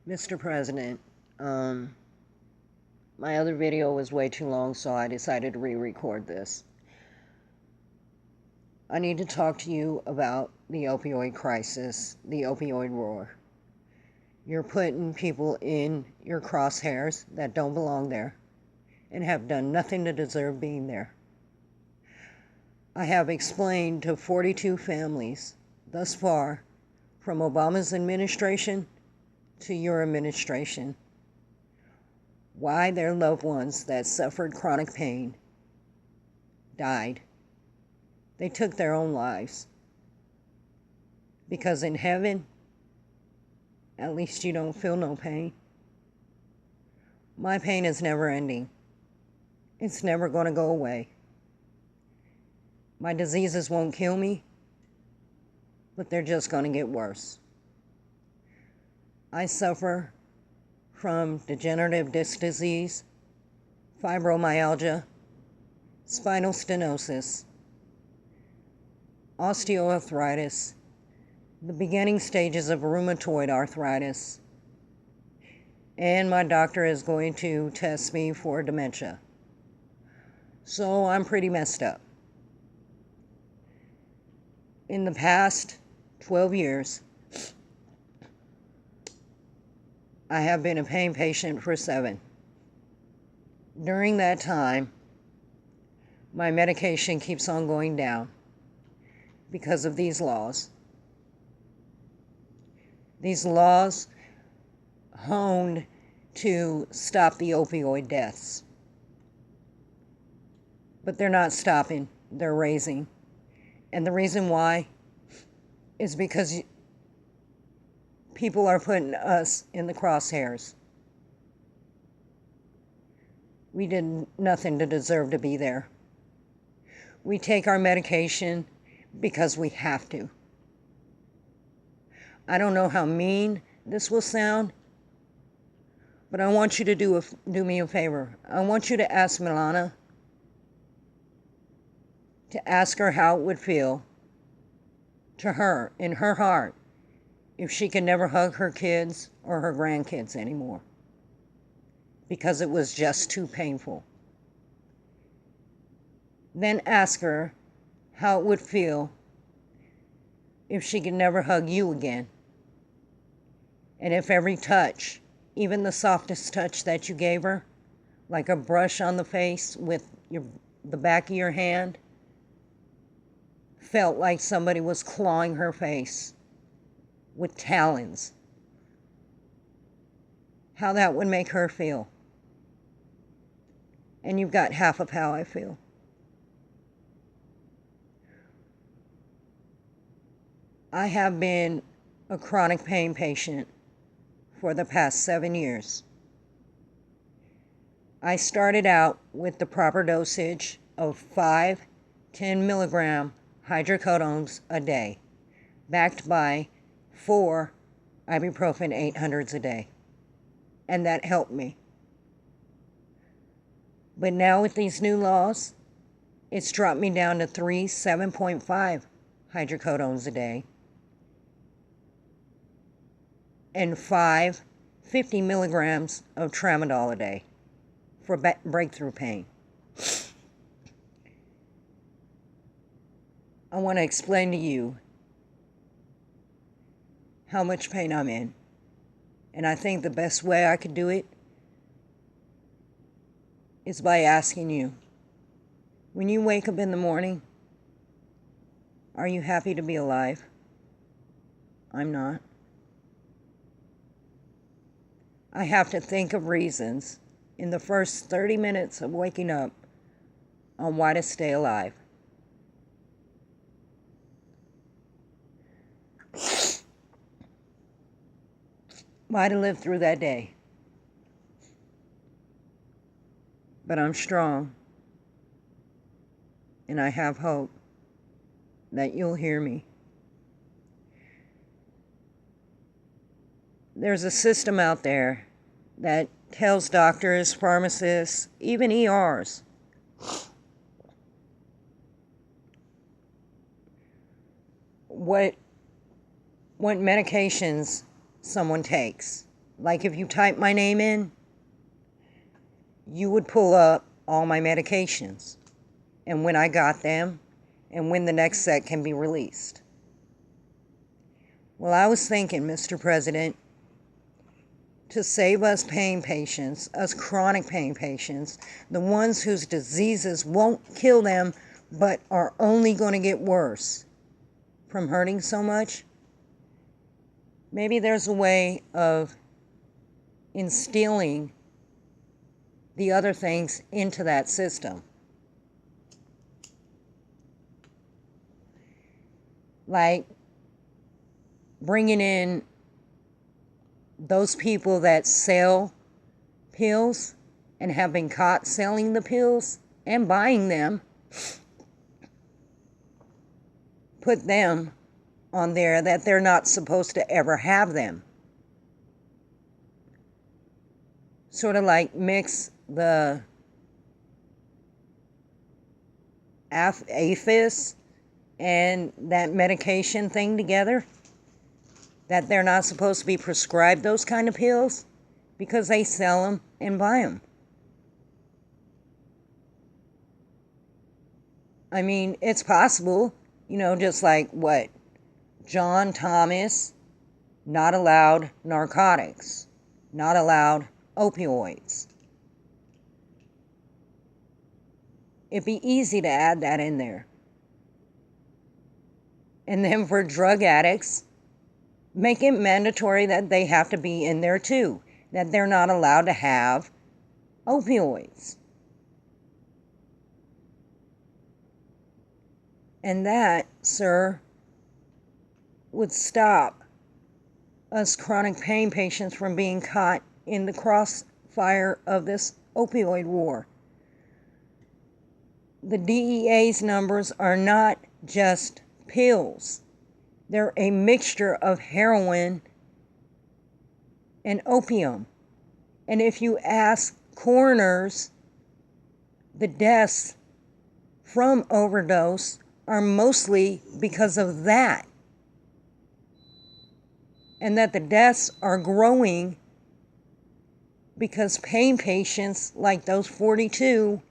Mr. President, my other video was way too long, so I decided to re-record this. I need to talk to you about the opioid crisis, the opioid war. You're putting people in your crosshairs that don't belong there and have done nothing to deserve being there. I have explained to 42 families thus far, from Obama's administration to your administration, why their loved ones that suffered chronic pain died. They took their own lives. Because in heaven, at least you don't feel no pain. My pain is never ending. It's never going to go away. My diseases won't kill me, but they're just going to get worse. I suffer from degenerative disc disease, fibromyalgia, spinal stenosis, osteoarthritis, the beginning stages of rheumatoid arthritis, and my doctor is going to test me for dementia. So I'm pretty messed up. In the past 12 years, I have been a pain patient for 7. During that time, my medication keeps on going down because of these laws. These laws honed to stop the opioid deaths. But they're not stopping, they're raising. And the reason why is because people are putting us in the crosshairs. We did nothing to deserve to be there. We take our medication because we have to. I don't know how mean this will sound, but I want you to do me a favor. I want you to ask Milana, to ask her how it would feel to her, in her heart, if she could never hug her kids or her grandkids anymore, because it was just too painful. Then ask her how it would feel if she could never hug you again, and if every touch, even the softest touch that you gave her, like a brush on the face with the back of your hand, felt like somebody was clawing her face with talons, how that would make her feel. And you've got half of how I feel. I have been a chronic pain patient for the past 7 years. I started out with the proper dosage of 5 10 milligram hydrocodones a day, backed by 4 ibuprofen 800s a day. And that helped me. But now with these new laws, it's dropped me down to 3 7.5 hydrocodones a day and 5 50 milligrams of tramadol a day for breakthrough pain. I want to explain to you how much pain I'm in. And I think the best way I could do it is by asking you, when you wake up in the morning, are you happy to be alive? I'm not. I have to think of reasons in the first 30 minutes of waking up on why to stay alive. Why to live through that day. But I'm strong, and I have hope that you'll hear me. There's a system out there that tells doctors, pharmacists, even ERs, what medications someone takes. Like if you type my name in, you would pull up all my medications and when I got them and when the next set can be released. Well, I was thinking, Mr. President, to save us pain patients, us chronic pain patients, the ones whose diseases won't kill them but are only going to get worse from hurting so much, maybe there's a way of instilling the other things into that system. Like bringing in those people that sell pills and have been caught selling the pills and buying them, put them on there that they're not supposed to ever have them. Sort of like mix the APHIS and that medication thing together, that they're not supposed to be prescribed those kind of pills because they sell them and buy them. I mean, it's possible, just like what? John Thomas, not allowed narcotics, not allowed opioids. It'd be easy to add that in there. And then for drug addicts, make it mandatory that they have to be in there too, that they're not allowed to have opioids. And that, sir, would stop us chronic pain patients from being caught in the crossfire of this opioid war. The DEA's numbers are not just pills. They're a mixture of heroin and opium. And if you ask coroners, the deaths from overdose are mostly because of that. And that the deaths are growing because pain patients like those 42,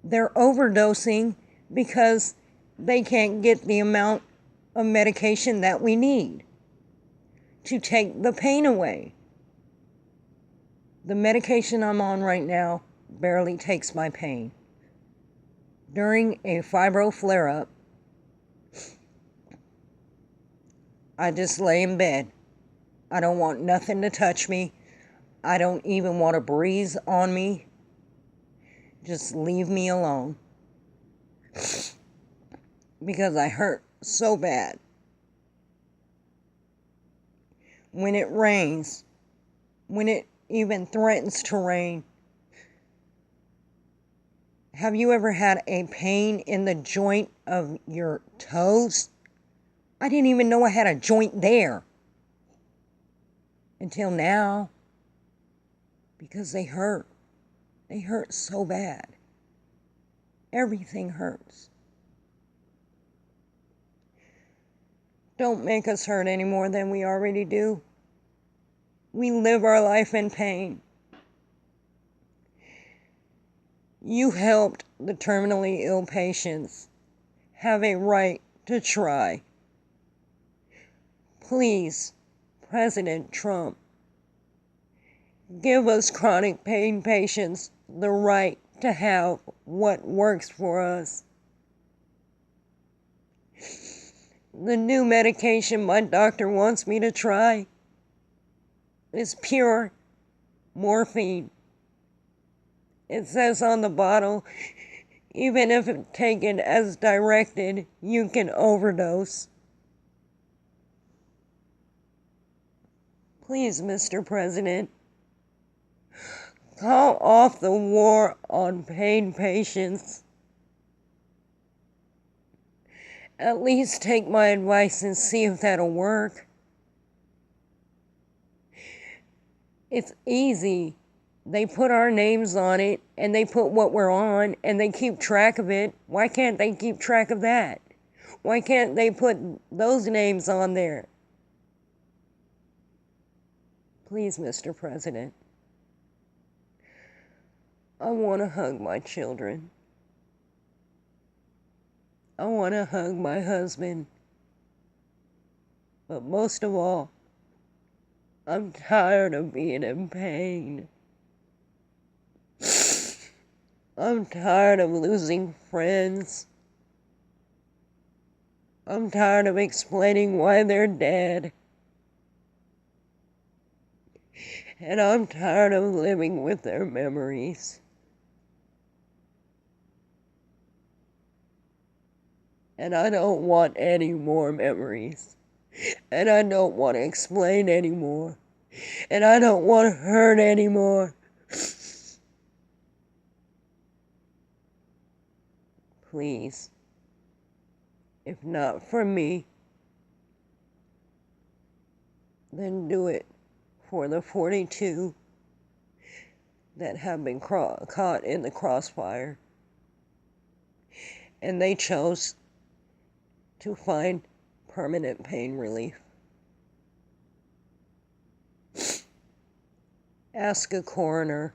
they're overdosing because they can't get the amount of medication that we need to take the pain away. The medication I'm on right now barely takes my pain. During a fibro flare-up, I just lay in bed. I don't want nothing to touch me. I don't even want a breeze on me. Just leave me alone. Because I hurt so bad. When it rains, when it even threatens to rain, have you ever had a pain in the joint of your toes? I didn't even know I had a joint there. Until now. Because they hurt. They hurt so bad. Everything hurts. Don't make us hurt any more than we already do. We live our life in pain. You helped the terminally ill patients have a right to try. Please, President Trump, give us chronic pain patients the right to have what works for us. The new medication my doctor wants me to try is pure morphine. It says on the bottle, even if taken as directed, you can overdose. Please, Mr. President, call off the war on pain patients. At least take my advice and see if that'll work. It's easy. They put our names on it, and they put what we're on, and they keep track of it. Why can't they keep track of that? Why can't they put those names on there? Please, Mr. President, I want to hug my children. I want to hug my husband. But most of all, I'm tired of being in pain. I'm tired of losing friends. I'm tired of explaining why they're dead. And I'm tired of living with their memories. And I don't want any more memories. And I don't want to explain anymore. And I don't want to hurt anymore. Please, if not for me, then do it for the 42 that have been caught in the crossfire. And they chose to find permanent pain relief. Ask a coroner.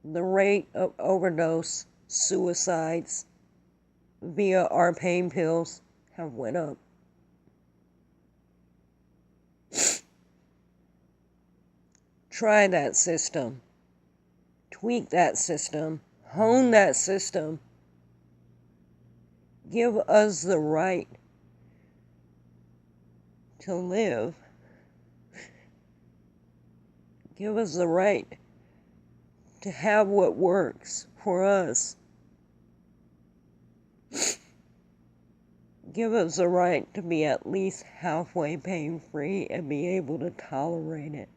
The rate of overdose suicides via our pain pills have went up. Try that system. Tweak that system. Hone that system. Give us the right to live. Give us the right to have what works for us. Give us the right to be at least halfway pain-free and be able to tolerate it.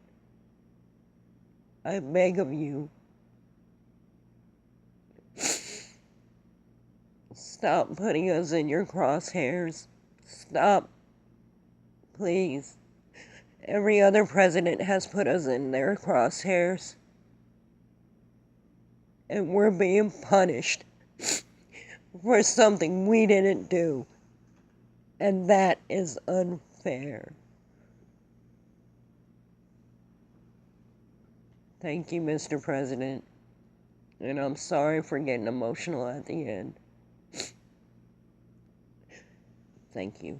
I beg of you. Stop putting us in your crosshairs. Stop. Please. Every other president has put us in their crosshairs. And we're being punished for something we didn't do. And that is unfair. Thank you, Mr. President. And I'm sorry for getting emotional at the end. Thank you.